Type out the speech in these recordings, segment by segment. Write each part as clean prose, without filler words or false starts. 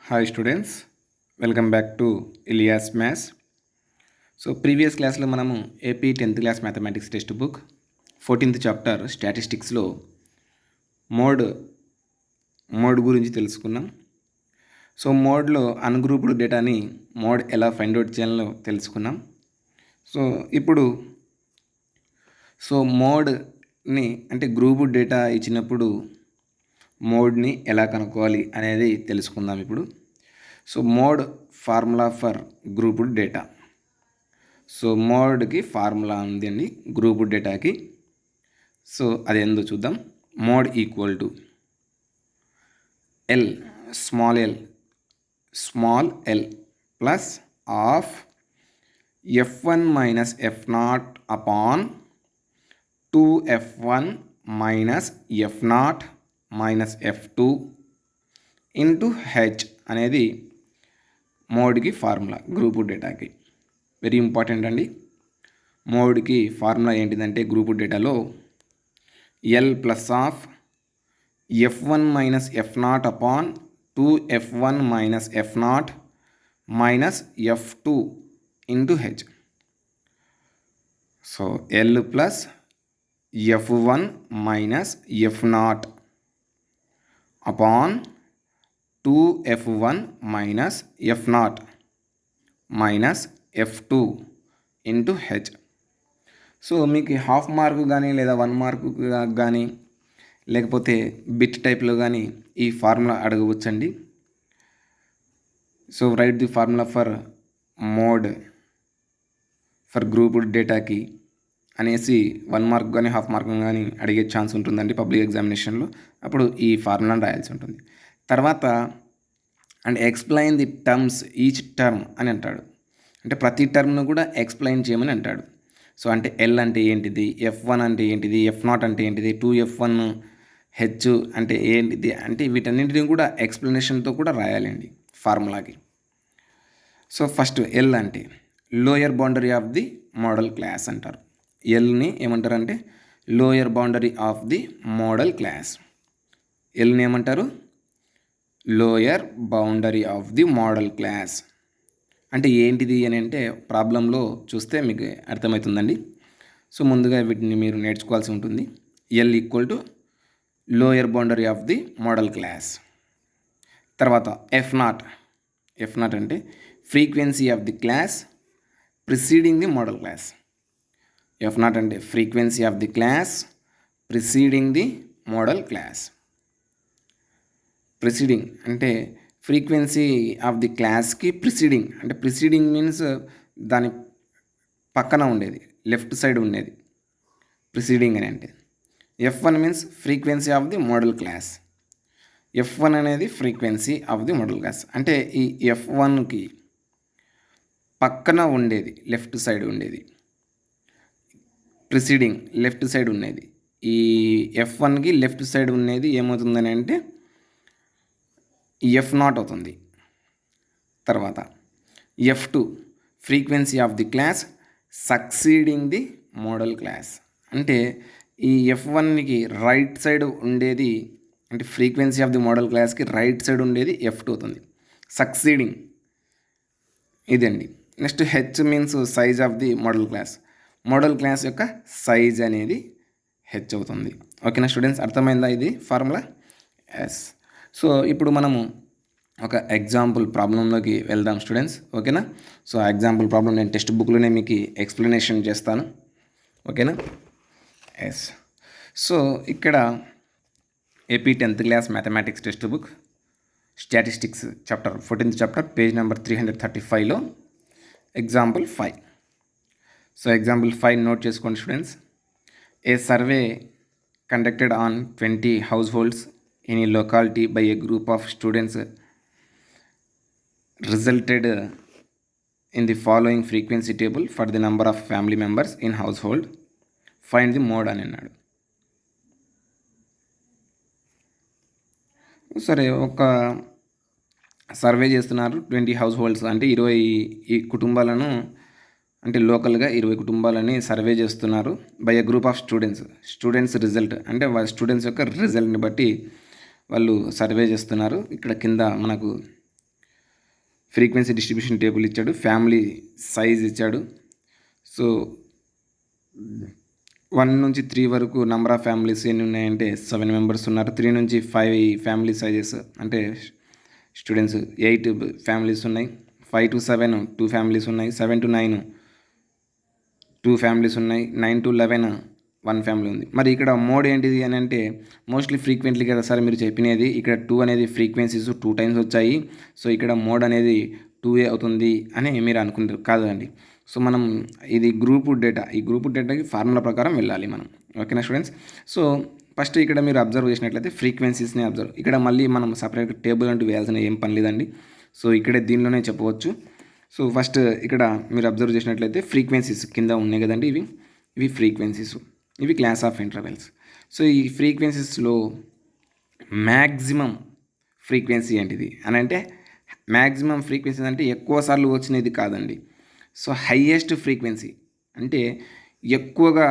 Hi students, welcome back to Ilyas maths. So previous క్లాస్లో మనము AP 10th class mathematics textbook 14th chapter స్టాటిస్టిక్స్లో mode గురించి తెలుసుకున్నాం. So మోడ్లో అన్గ్రూప్డ్ డేటాని మోడ్ ఎలా ఫైండ్ అవుట్ చేయాలో తెలుసుకున్నాం. సో ఇప్పుడు మోడ్ని అంటే గ్రూప్డ్ డేటా ఇచ్చినప్పుడు మోడ్ని ఎలా కనుక్కోవాలి అనేది తెలుసుకుందాం ఇప్పుడు. So mode formula for grouped data. So మోడ్కి ఫార్ములా ఉంది అండి గ్రూప్డ్ డేటాకి. సో అది ఏందో చూద్దాం. Mode equal to l small l plus of f1 minus f0 upon 2f1 minus f0 minus f2 into h అనేది మోడ్కి ఫార్ములా గ్రూప్డ్ డేటాకి. వెరీ ఇంపార్టెంట్ అండి. మోడ్కి ఫార్ములా ఏంటిదంటే గ్రూప్డ్ డేటాలో l plus of f1 minus f0 upon 2f1 minus f0 minus f2 into h. So L plus f1 minus f0 upon 2f1 minus f0 minus f2 into h. So మీకు half mark కానీ లేదా 1 mark కానీ లేకపోతే bit టైప్లో కానీ ఈ formula అడగవచ్చండి. So write the formula for mode for grouped డేటాకి అనేసి 1 మార్క్ కానీ హాఫ్ మార్క్ కానీ అడిగే ఛాన్స్ ఉంటుందండి పబ్లిక్ ఎగ్జామినేషన్లో. అప్పుడు ఈ ఫార్ములాను రాయాల్సి ఉంటుంది. తర్వాత and explain the terms each term అని అంటాడు. అంటే ప్రతి టర్మ్ను కూడా ఎక్స్ప్లెయిన్ చేయమని అంటాడు. సో అంటే ఎల్ అంటే ఏంటిది, f1 అంటే ఏంటిది, f0 అంటే ఏంటిది, 2f1 హెచ్ అంటే ఏంటిది, అంటే వీటన్నింటినీ కూడా ఎక్స్ప్లెనేషన్తో కూడా రాయాలండి ఫార్ములాకి. సో ఫస్ట్ ఎల్ అంటే lower boundary of the modal class అంటారు. ఎల్ని ఏమంటారంటే lower boundary of the modal class. ఎల్ని ఏమంటారు lower boundary of the modal class. అంటే ఏంటిది అని అంటే ప్రాబ్లంలో చూస్తే మీకు అర్థమవుతుందండి. సో ముందుగా వీటిని మీరు నేర్చుకోవాల్సి ఉంటుంది. L equal to lower boundary of the modal class. తర్వాత f0 అంటే frequency of the class preceding the modal class. f0 అంటే frequency of the class preceding the modal class. Preceding అంటే ఫ్రీక్వెన్సీ ఆఫ్ ది క్లాస్కి preceding అంటే preceding means దాని పక్కన ఉండేది, left side ఉండేది ప్రిసీడింగ్ అని అంటే. f1 means frequency of the modal class. f1 అనేది frequency of the modal class. అంటే ఈ f1కి పక్కన ఉండేది, లెఫ్ట్ సైడ్ ఉండేది, ప్రిసీడింగ్ లెఫ్ట్ సైడ్ ఉండేది. ఈ f1కి లెఫ్ట్ సైడ్ ఉండేది ఏమవుతుందని అంటే f0 అవుతుంది. తర్వాత f2 frequency of the class succeeding the modal class. అంటే ఈ f1కి రైట్ సైడ్ ఉండేది అంటే ఫ్రీక్వెన్సీ ఆఫ్ ది మోడల్ క్లాస్కి రైట్ సైడ్ ఉండేది f2 అవుతుంది. సక్సీడింగ్ ఇదండి. Next H means size of the modal class. Modal class యొక్క సైజ్ అనేది హెచ్ అవుతుంది. ఓకేనా స్టూడెంట్స్, అర్థమైందా ఇది ఫార్ములా? ఎస్. సో ఇప్పుడు మనము ఒక ఎగ్జాంపుల్ ప్రాబ్లంలోకి వెళ్దాం స్టూడెంట్స్. ఓకేనా? సో ఆ ఎగ్జాంపుల్ ప్రాబ్లం నేను టెక్స్ట్ బుక్లోనే మీకు ఎక్స్ప్లెనేషన్ చేస్తాను. ఓకేనా? ఎస్. సో ఇక్కడ AP 10th class mathematics textbook statistics chapter 14th chapter page number 335లో ఎగ్జాంపుల్ 5. సో ఎగ్జాంపుల్ 5 నోట్ చేసుకోండి students. A survey conducted on 20 households in a locality by a group of students resulted in the following frequency table for the number of family members in household. Find the mode అని అన్నాడు. సరే, ఒక survey చేస్తున్నారు 20 house holds అంటే 20 కుటుంబాలను, అంటే లోకల్గా 20 కుటుంబాలని సర్వే చేస్తున్నారు. By a group of students result అంటే వాళ్ళ స్టూడెంట్స్ యొక్క రిజల్ట్ని బట్టి వాళ్ళు సర్వే చేస్తున్నారు. ఇక్కడ కింద మనకు ఫ్రీక్వెన్సీ డిస్ట్రిబ్యూషన్ టేబుల్ ఇచ్చాడు, ఫ్యామిలీ సైజ్ ఇచ్చాడు. సో 1 నుంచి 3 వరకు నెంబర్ ఆఫ్ ఫ్యామిలీస్ ఎన్ని ఉన్నాయంటే 7 మెంబర్స్ ఉన్నారు. 3 నుంచి 5 ఫ్యామిలీ సైజెస్ అంటే స్టూడెంట్స్ 8 ఫ్యామిలీస్ ఉన్నాయి. 5 to 7 2 ఫ్యామిలీస్ ఉన్నాయి. 7 to 9 2 ఫ్యామిలీస్ ఉన్నాయి. 9 to 11 1 ఫ్యామిలీ ఉంది. మరి ఇక్కడ మోడ్ ఏంటిది అని అంటే మోస్ట్లీ ఫ్రీక్వెంట్లీ కదా సార్ మీరు చెప్పినది. ఇక్కడ 2 అనేది ఫ్రీక్వెన్సీస్ 2 టైమ్స్ వచ్చాయి. సో ఇక్కడ మోడ్ అనేది 2A అవుతుంది అని మీరు అనుకుంటారు. కాదు అండి. సో మనం ఇది గ్రూప్ డేటా, ఈ గ్రూప్ డేటాకి ఫార్ములా ప్రకారం వెళ్ళాలి మనం. ఓకేనా స్టూడెంట్స్? సో ఫస్ట్ ఇక్కడ మీరు అబ్జర్వ్ చేసినట్లయితే ఫ్రీక్వెన్సీస్ని అబ్జర్వ్. ఇక్కడ మళ్ళీ మనం సపరేట్ టేబుల్ అంటూ వేయాల్సిన ఏం పని లేదండి. సో ఇక్కడే దీనిలోనే చెప్పవచ్చు. సో ఫస్ట్ ఇక్కడ మీరు అబ్జర్వ్ చేసినట్లయితే ఫ్రీక్వెన్సీస్ కింద ఉన్నాయి కదండి, ఇవి ఫ్రీక్వెన్సీస్, ఇవి క్లాస్ ఆఫ్ ఇంటర్వెల్స్. సో ఈ ఫ్రీక్వెన్సీస్లో మ్యాక్సిమం ఫ్రీక్వెన్సీ ఏంటిది అని అంటే, మ్యాక్సిమం ఫ్రీక్వెన్సీ అంటే ఎక్కువ సార్లు వచ్చినది కాదండి. సో హైయెస్ట్ ఫ్రీక్వెన్సీ అంటే ఎక్కువగా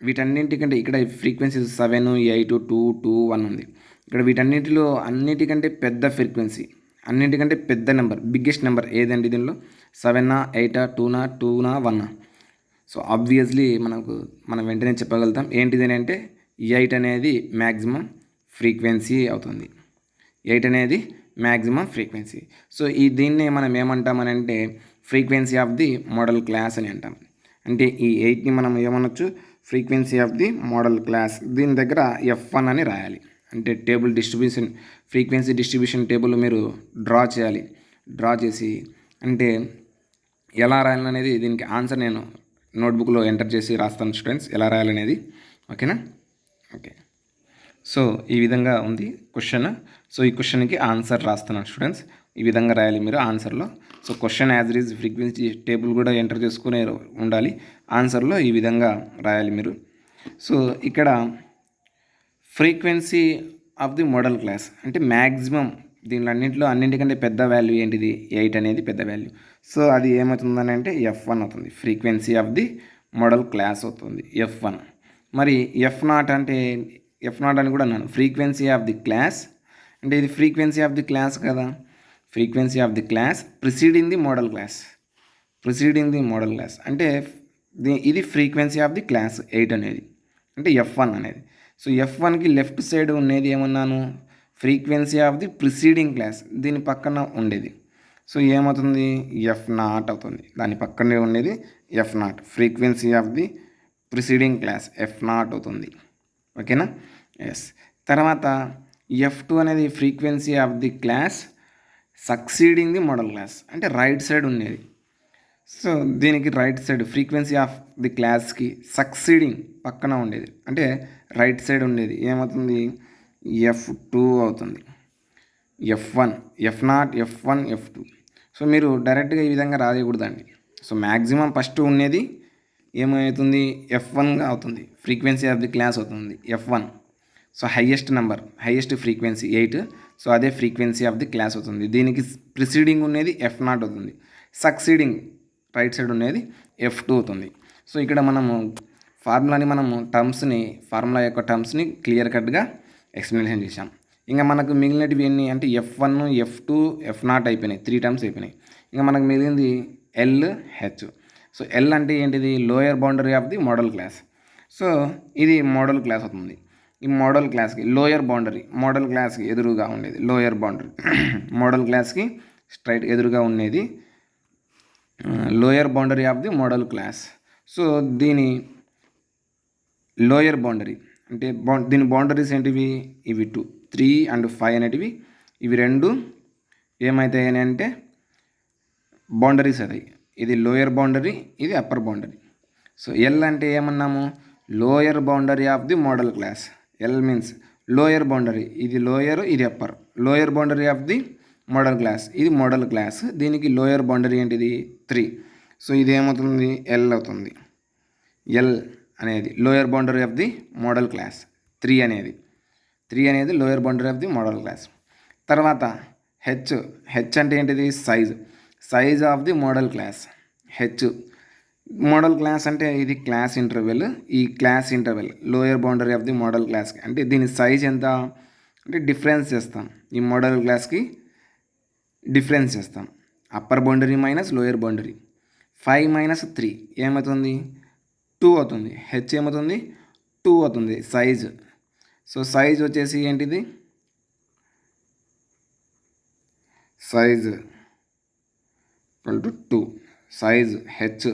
వీటన్నింటికంటే ఇక్కడ ఫ్రీక్వెన్సీస్ 7, 8, 2, 2, 1 ఉంది. ఇక్కడ వీటన్నిటిలో అన్నిటికంటే పెద్ద ఫ్రీక్వెన్సీ, అన్నిటికంటే పెద్ద నెంబర్, బిగ్గెస్ట్ నెంబర్ ఏదండి దీనిలో? 7, 8, 2, 1. సో ఆబ్వియస్లీ మనం వెంటనే చెప్పగలుగుతాం ఏంటిది అంటే 8 అనేది మ్యాక్సిమం ఫ్రీక్వెన్సీ అవుతుంది. 8 అనేది మ్యాక్సిమం ఫ్రీక్వెన్సీ. సో దీన్ని మనం ఏమంటామనంటే frequency of the modal class అని అంటాం. అంటే ఈ 8ని మనం ఏమనొచ్చు? Frequency of the modal class. దీని దగ్గర F1 అని రాయాలి. అంటే table distribution, frequency distribution table మీరు డ్రా చేయాలి. డ్రా చేసి అంటే ఎలా రాయాలనేది దీనికి ఆన్సర్ నేను నోట్బుక్లో ఎంటర్ చేసి రాస్తాను స్టూడెంట్స్, ఎలా రాయాలనేది. ఓకేనా? ఓకే. సో ఈ విధంగా ఉంది క్వశ్చన్. సో ఈ క్వశ్చన్కి ఆన్సర్ రాస్తున్నాను స్టూడెంట్స్. ఈ విధంగా రాయాలి మీరు ఆన్సర్లో. So question as it is frequency table కూడా ఎంటర్ చేసుకునే ఉండాలి. ఆన్సర్లో ఈ విధంగా రాయాలి మీరు. సో ఇక్కడ frequency of the modal class అంటే మ్యాక్సిమం దీనిలో అన్నింటికంటే పెద్ద వాల్యూ ఏంటిది? 8 అనేది పెద్ద వాల్యూ. సో అది ఏమవుతుందని అంటే F1 అవుతుంది. Frequency of the modal class అవుతుంది F1. మరి F0 అంటే F0 అని కూడా అన్నాను. ఫ్రీక్వెన్సీ ఆఫ్ ది క్లాస్ అంటే ఇది ఫ్రీక్వెన్సీ ఆఫ్ ది క్లాస్ కదా. Frequency of the class preceding the modal class. Preceding the modal class అంటే ఇది ఫ్రీక్వెన్సీ ఆఫ్ ది క్లాస్ 8 అనేది అంటే F1 అనేది. సో F1కి లెఫ్ట్ సైడ్ ఉండేది ఏమన్నాను? Frequency of the preceding class, దీని పక్కన ఉండేది. సో ఏమవుతుంది? F0 అవుతుంది. దాని పక్కనే ఉండేది F0. Frequency of the preceding class F0 అవుతుంది. ఓకేనా? ఎస్. తర్వాత F2 అనేది frequency of the class succeeding the modal class అంటే రైట్ సైడ్ ఉండేది. సో దీనికి right side frequency of the క్లాస్కి సక్సీడింగ్ పక్కన ఉండేది అంటే రైట్ సైడ్ ఉండేది ఏమవుతుంది? F2 అవుతుంది. F1, F0, F1, F2. So మీరు డైరెక్ట్గా ఈ విధంగా రాయకూడదండి. సో మ్యాక్సిమం ఫస్ట్ ఉండేది ఏమవుతుంది? F1గా అవుతుంది. ఫ్రీక్వెన్సీ ఆఫ్ ది క్లాస్ అవుతుంది F1. So highest number, highest frequency 8. So అదే ఫ్రీక్వెన్సీ ఆఫ్ ది క్లాస్ అవుతుంది. దీనికి ప్రిసీడింగ్ ఉండేది F0 అవుతుంది. సక్సీడింగ్ రైట్ సైడ్ ఉండేది F2 అవుతుంది. సో ఇక్కడ మనము ఫార్ములా యొక్క టర్మ్స్ని క్లియర్ కట్గా ఎక్స్ప్లెనేషన్ చేశాం. ఇంకా మనకు మిగిలినవి ఎన్ని అంటే F1, F2, F0 అయిపోయినాయి. 3 టర్మ్స్ అయిపోయినాయి. ఇంకా మనకు మిగిలింది LH. సో L అంటే ఏంటిది? Lower boundary of the modal class. So ఇది మోడల్ క్లాస్ అవుతుంది. ఈ మోడల్ క్లాస్కి లోయర్ బౌండరీ, మోడల్ క్లాస్కి ఎదురుగా ఉండేది లోయర్ బౌండరీ. మోడల్ క్లాస్కి స్ట్రైట్ ఎదురుగా ఉండేది lower boundary of the modal class. So దీని లోయర్ బౌండరీ అంటే దీని బౌండరీస్ ఏంటివి? ఇవి 2, 3 and 5 అనేటివి. ఇవి రెండు ఏమవుతాయి అంటే బౌండరీస్ అవుతాయి. ఇది లోయర్ బౌండరీ, ఇది అప్పర్ బౌండరీ. సో ఎల్ అంటే ఏమన్నాము? Lower boundary of the modal class. L means lower boundary, ఇది లోయర్, ఇది upper. Lower boundary of the modal class, ఇది మోడల్ క్లాస్. దీనికి లోయర్ బౌండరీ ఏంటిది? 3. సో ఇది ఏమవుతుంది? ఎల్ అవుతుంది. ఎల్ అనేది lower boundary of the modal class. 3 అనేది lower boundary of the modal class. తర్వాత హెచ్ అంటే ఏంటిది? Size of the modal class. H model class అంటే ఇది క్లాస్ ఇంటర్వెల్. ఈ class interval lower boundary of the model క్లాస్కి అంటే దీని సైజ్ ఎంత అంటే డిఫరెన్స్ చేస్తాం. ఈ మోడల్ క్లాస్కి డిఫరెన్స్ చేస్తాం. Upper boundary minus lower boundary. 5 minus 3 ఏమవుతుంది? 2 అవుతుంది. హెచ్ ఏమవుతుంది? 2 అవుతుంది సైజ్. సో సైజ్ వచ్చేసి ఏంటిది? Size equal to 2. Size H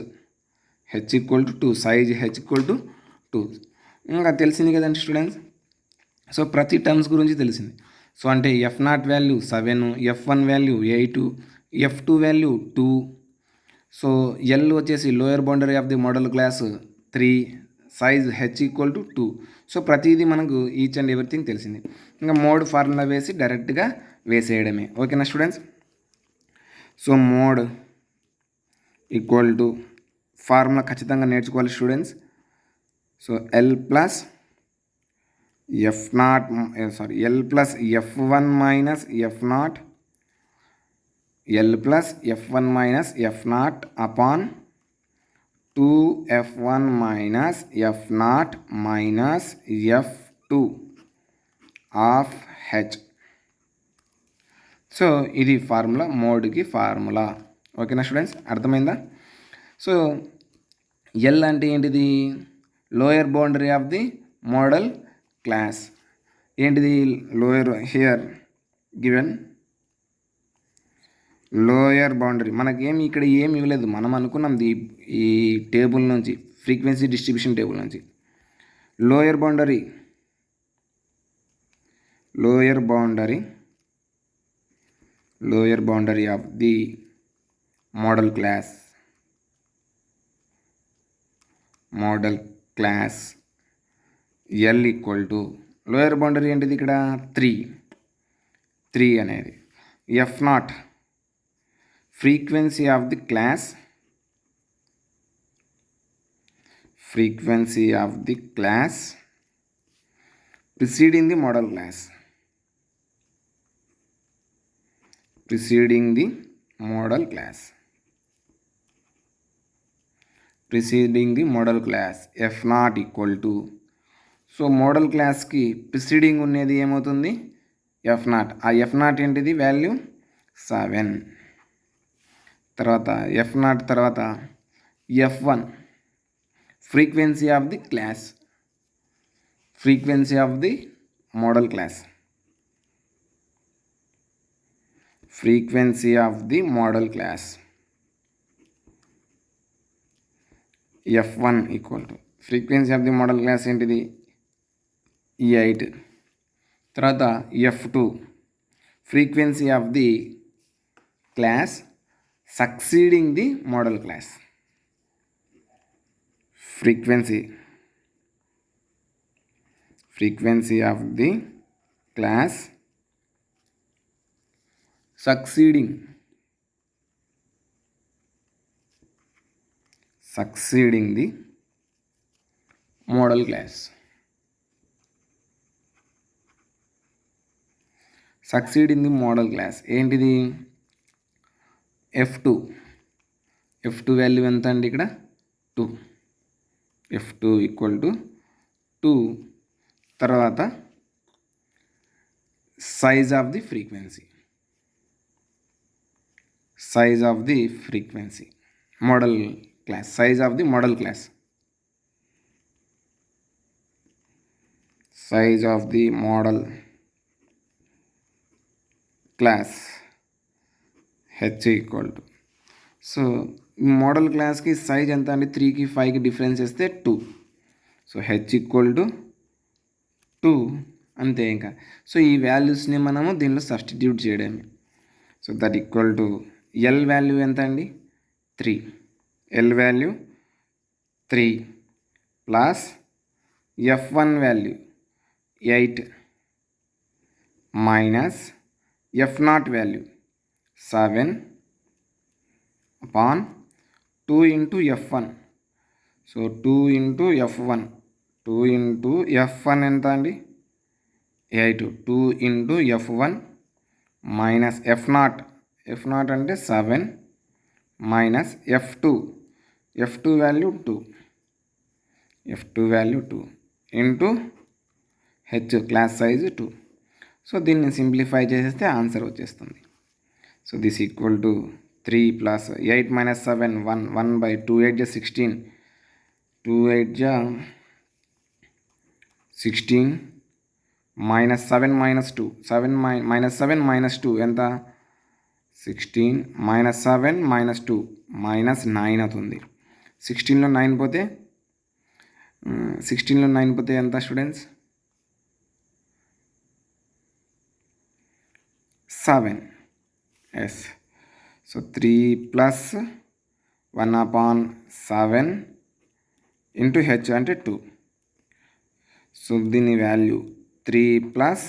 equal to 2. Size H equal to 2. ఇంకా తెలిసింది కదండి స్టూడెంట్స్. సో ప్రతి టర్మ్స్ గురించి తెలిసింది. సో అంటే F0 value 7, F1 value 8, F2 value 2. So L వచ్చేసి lower boundary of the modal class 3, size H equal to 2. So ప్రతిదీ మనకు ఈచ్ అండ్ ఎవ్రీథింగ్ తెలిసింది. ఇంకా మోడ్ ఫార్ములా వేసి డైరెక్ట్గా వేసేయడమే. ఓకేనా students. So mode equal to formula ఖచ్చితంగా నేర్చుకోవాలి students. So L plus F1 minus F0, L plus F1 minus F0 upon 2F1 minus F0 minus F2 of H. So ఇది formula, మోడ్కి ఫార్ములా. ఓకేనా students, అర్థమైందా? సో ఎల్ అంటే ఏంటిది? Lower boundary of the modal class. ఏంటిది? Lower here given lower boundary. మనకేమి ఇక్కడ ఏమి ఇవ్వలేదు, మనం అనుకున్నాం ఈ టేబుల్ నుంచి, ఫ్రీక్వెన్సీ డిస్ట్రిబ్యూషన్ టేబుల్ నుంచి. Lower boundary of the modal class L equal to lower boundary ఏంటిది ఇక్కడ? 3 అనేది. F0 frequency of the class preceding the model class. F0 equal to, so model క్లాస్కి ప్రిసీడింగ్ ఉన్నది ఏమవుతుంది? F0. ఆ F0 ఏంటిది? Value 7. తర్వాత F0 తర్వాత F1 frequency of the modal class. F1 equal to frequency of the modal class ఏంటిది? 8. తర్వాత F2 frequency of the class succeeding the modal class. Frequency of the class succeeding the modal class. ఏంటిది? F2 value ఎంత అండి ఇక్కడ? 2. F2 equal to 2. తర్వాత size of the frequency modal class. Size of the modal class H equal to, so model క్లాస్కి size ఎంత అండి? 3కి 5కి డిఫరెన్స్ ఇస్తే 2. సో హెచ్ ఈక్వల్ టు 2 అంతే ఇంకా. సో ఈ వాల్యూస్ని మనము దీనిలో సబ్స్టిట్యూట్ చేయడమే. So that equal to L value ఎంత అండి? 3. L value 3 plus F1 value 8 minus F0 value 7 upon 2 into F1. So 2 into F1 ఎంత అండి? 8. 2 ఇంటూ F1 మైనస్ F0 అంటే 7 minus F2 value 2 into H class size 2. So దీన్ని simplify చేసేస్తే answer వచ్చేస్తుంది. So this equal to 3 plus 8 minus 7 1 1 by 2 8 ja 16 2 8 ja 16 minus 7 minus 2 7 minus 7 minus 2 ఎంత 16 minus 7 minus 2 minus 9 అవుతుంది. 16లో 9 పోతే 16లో 9 పోతే ఎంత students 7. Yes. So 3 plus 1/7 into H అంటే 2. So దీని value 3 plus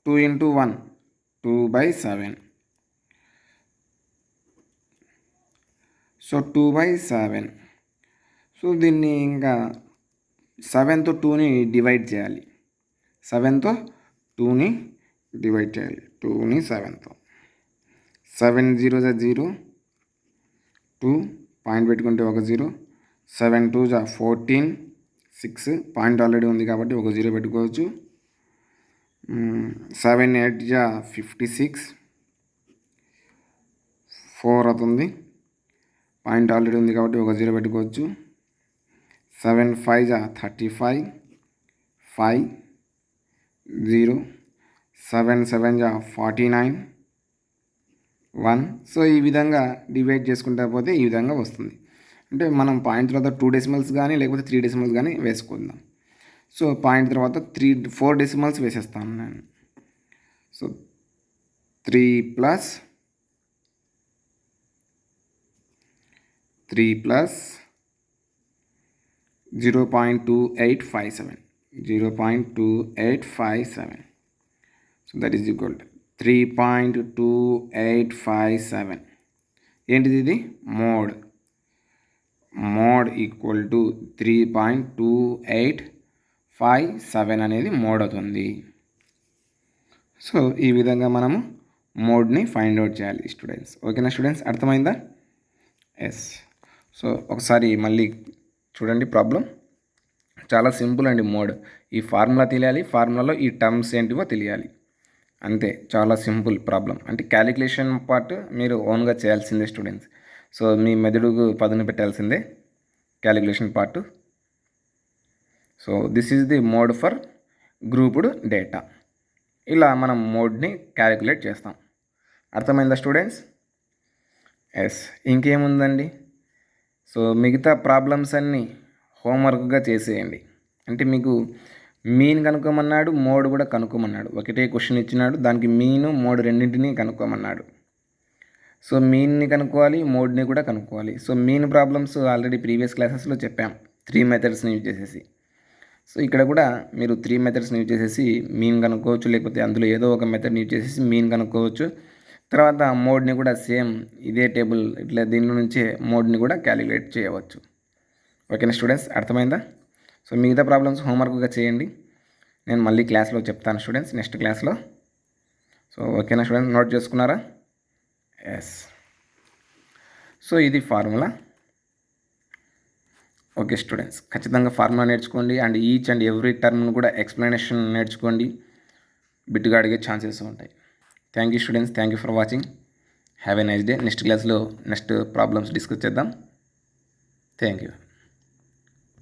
2 into 1 2/7. So 2/7. So దీన్ని ఇంకా 7తో 2ని డివైడ్ చేయాలి. 7తో 2ని డివైడ్ చేయాలి. 2ని 7తో 7 0 0 2 పాయింట్ పెట్టుకుంటే ఒక 0 7 2 14 6 పాయింట్ ఆల్రెడీ ఉంది కాబట్టి ఒక 0 పెట్టుకోవచ్చు. 7 8 56 4 అవుతుంది. పాయింట్ ఆల్రెడీ ఉంది కాబట్టి ఒక 0 పెట్టుకోవచ్చు. 7 5 35 5 0 7 7 49 1. సో ఈ విధంగా డివైడ్ చేసుకుంటా పోతే ఈ విధంగా వస్తుంది. అంటే మనం పాయింట్ తర్వాత 2 డెసిమల్స్ కానీ లేకపోతే 3 డెసిమల్స్ కానీ వేసుకుందాం. సో పాయింట్ తర్వాత 4 డెసిమల్స్ వేసేస్తాను నేను. So 3 plus 0.2857 0.2857. So that is equal to 3.2857. ఏంటిది ఇది మోడ్ ఈక్వల్ టు 3.2857 అనేది మోడ్ అవుతుంది. సో ఈ విధంగా మనము మోడ్ని ఫైండ్ అవుట్ చేయాలి స్టూడెంట్స్. ఓకేనా స్టూడెంట్స్, అర్థమైందా? ఎస్. సో ఒకసారి మళ్ళీ చూడండి ప్రాబ్లం. చాలా సింపుల్ అండి మోడ్. ఈ ఫార్ములా తెలియాలి, ఫార్ములాలో ఈ టర్మ్స్ ఏంటివో తెలియాలి, అంతే. చాలా సింపుల్ ప్రాబ్లం. అంటే క్యాలిక్యులేషన్ పార్ట్ మీరు ఓన్గా చేయాల్సిందే స్టూడెంట్స్. సో మీ మెదడుకు పదును పెట్టాల్సిందే calculation part. So this is the mode for grouped data. ఇలా మనం మోడ్ని క్యాలిక్యులేట్ చేస్తాం. అర్థమైందా స్టూడెంట్స్? ఎస్. ఇంకేముందండి, సో మిగతా ప్రాబ్లమ్స్ అన్నీ హోంవర్క్గా చేసేయండి. అంటే మీకు మీన్ కనుక్కోమన్నాడు, మోడ్ కూడా కనుక్కోమన్నాడు. ఒకటే క్వశ్చన్ ఇచ్చినాడు, దానికి మీను మోడ్ రెండింటినీ కనుక్కోమన్నాడు. సో మీన్ని కనుక్కోవాలి, మోడ్ని కూడా కనుక్కోవాలి. So mean problems already previous క్లాసెస్లో చెప్పాం 3 మెథడ్స్ని యూజ్ చేసేసి. సో ఇక్కడ కూడా మీరు 3 మెథడ్స్ని యూజ్ చేసేసి మీన్ కనుక్కోవచ్చు, లేకపోతే అందులో ఏదో ఒక మెథడ్ని యూజ్ చేసేసి మీన్ కనుక్కోవచ్చు. తర్వాత మోడ్ని కూడా సేమ్ ఇదే టేబుల్ ఇట్లా దీని నుంచే మోడ్ని కూడా క్యాలిక్యులేట్ చేయవచ్చు. ఓకేనా స్టూడెంట్స్, అర్థమైందా? సో మిగతా ప్రాబ్లమ్స్ హోంవర్క్గా చేయండి. నేను మళ్ళీ క్లాస్లో చెప్తాను స్టూడెంట్స్, నెక్స్ట్ క్లాస్లో. సో ఓకేనా స్టూడెంట్స్, నోట్ చేసుకున్నారా? ఎస్. సో ఇది ఫార్ములా. ఓకే స్టూడెంట్స్, ఖచ్చితంగా ఫార్ములా నేర్చుకోండి. అండ్ ఈచ్ అండ్ ఎవ్రీ టర్మ్ను కూడా ఎక్స్ప్లెనేషన్ నేర్చుకోండి. బిట్టుగా అడిగే ఛాన్సెస్ ఉంటాయి. Thank you students, thank you for watching. Have a nice day. Next క్లాస్లో నెక్స్ట్ ప్రాబ్లమ్స్ డిస్కస్ చేద్దాం. Thank you.